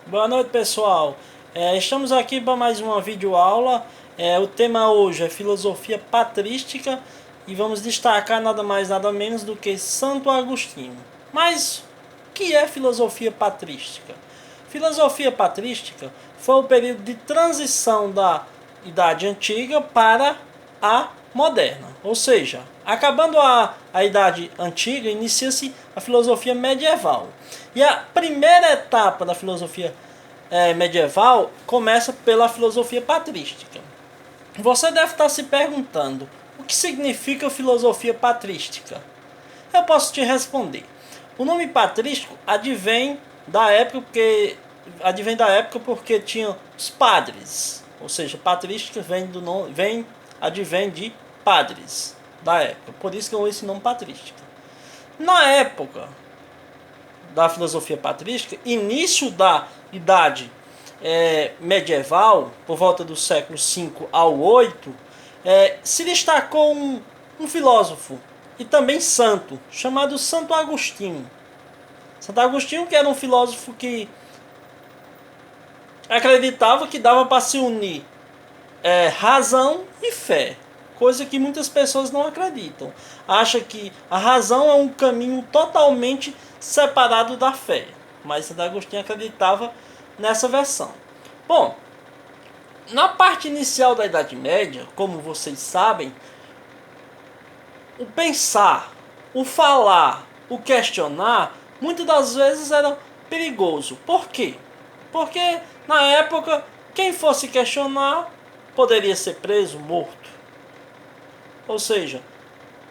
Boa noite, pessoal. Estamos aqui para mais uma videoaula. O tema hoje é filosofia patrística e vamos destacar nada mais nada menos do que Santo Agostinho. Mas o que é filosofia patrística? Filosofia patrística foi o período de transição da Idade Antiga para a moderna. Ou seja, acabando a Idade Antiga, inicia-se a filosofia medieval. E a primeira etapa da filosofia medieval começa pela filosofia patrística. Você deve estar se perguntando o que significa filosofia patrística. Eu posso te responder. O nome patrístico advém da época porque tinha os padres, ou seja, patrística advém de padres da época. Por isso que eu esse nome patrística. Na época da filosofia patrística, início da idade medieval, por volta do século V ao VIII, se destacou um filósofo e também santo, chamado Santo Agostinho. Santo Agostinho, que era um filósofo que acreditava que dava para se unir razão e fé, coisa que muitas pessoas não acreditam. Acha que a razão é um caminho totalmente separado da fé, mas Santo Agostinho acreditava nessa versão. Bom, na parte inicial da Idade Média, como vocês sabem, o pensar, o falar, o questionar, muitas das vezes era perigoso. Por quê? Porque na época, quem fosse questionar poderia ser preso, morto. Ou seja,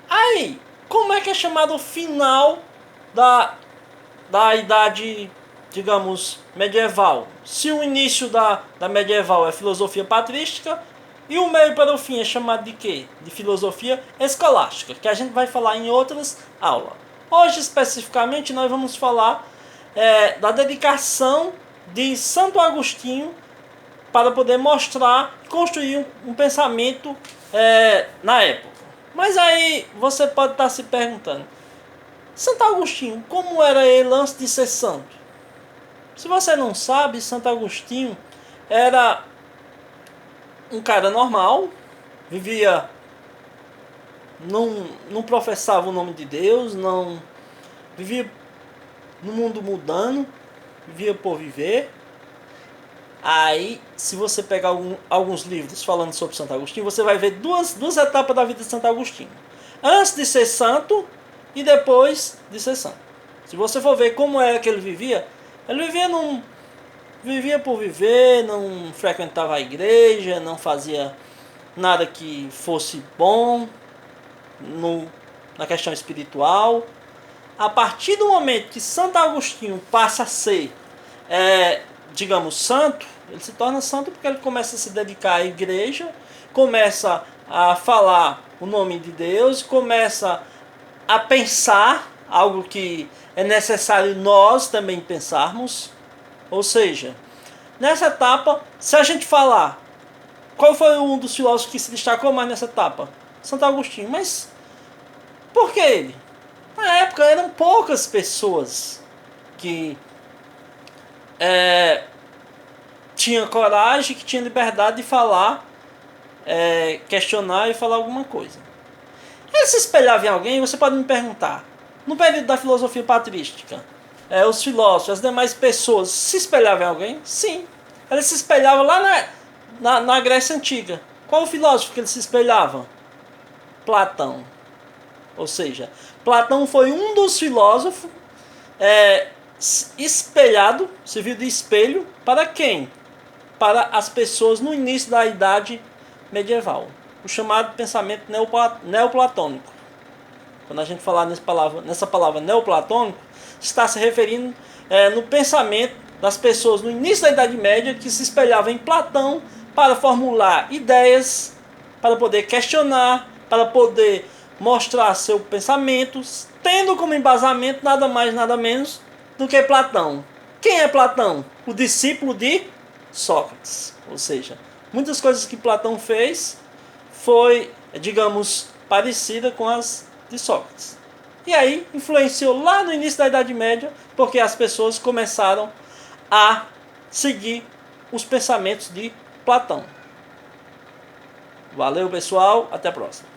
aí, como é que é chamado o final da idade, digamos, medieval? Se o início da medieval é filosofia patrística, e o meio para o fim é chamado de quê? De filosofia escolástica, que a gente vai falar em outras aulas. Hoje, especificamente, nós vamos falar da dedicação de Santo Agostinho para poder mostrar, construir um pensamento na época. Mas aí você pode estar se perguntando, Santo Agostinho, como era ele antes de ser santo? Se você não sabe, Santo Agostinho era um cara normal, vivia, não professava o nome de Deus, não vivia no mundo mundano, vivia por viver. Aí, se você pegar alguns livros falando sobre Santo Agostinho, você vai ver duas etapas da vida de Santo Agostinho. Antes de ser santo e depois de ser santo. Se você for ver como era que ele vivia por viver, não frequentava a igreja, não fazia nada que fosse bom na questão espiritual. A partir do momento que Santo Agostinho passa a ser, digamos, santo, ele se torna santo porque ele começa a se dedicar à igreja, começa a falar o nome de Deus, começa a pensar algo que é necessário nós também pensarmos. Ou seja, nessa etapa, se a gente falar qual foi um dos filósofos que se destacou mais nessa etapa? Santo Agostinho. Mas por que ele? Na época eram poucas pessoas que tinham coragem, que tinham liberdade de falar, questionar e falar alguma coisa. Ele se espelhava em alguém? Você pode me perguntar. No período da filosofia patrística, os filósofos, as demais pessoas se espelhavam em alguém? Sim. Ele se espelhava lá na Grécia Antiga. Qual o filósofo que ele se espelhava? Platão. Ou seja, Platão foi um dos filósofos espelhado, serviu de espelho para quem? Para as pessoas no início da idade medieval. O chamado pensamento neoplatônico. Quando a gente falar nessa palavra neoplatônico, está se referindo no pensamento das pessoas no início da Idade Média que se espelhavam em Platão para formular ideias, para poder questionar, para poder mostrar seus pensamentos, tendo como embasamento nada mais nada menos do que Platão. Quem é Platão? O discípulo de Sócrates. Ou seja, muitas coisas que Platão fez foi, digamos, parecida com as de Sócrates. E aí influenciou lá no início da Idade Média, porque as pessoas começaram a seguir os pensamentos de Platão. Valeu, pessoal, até a próxima.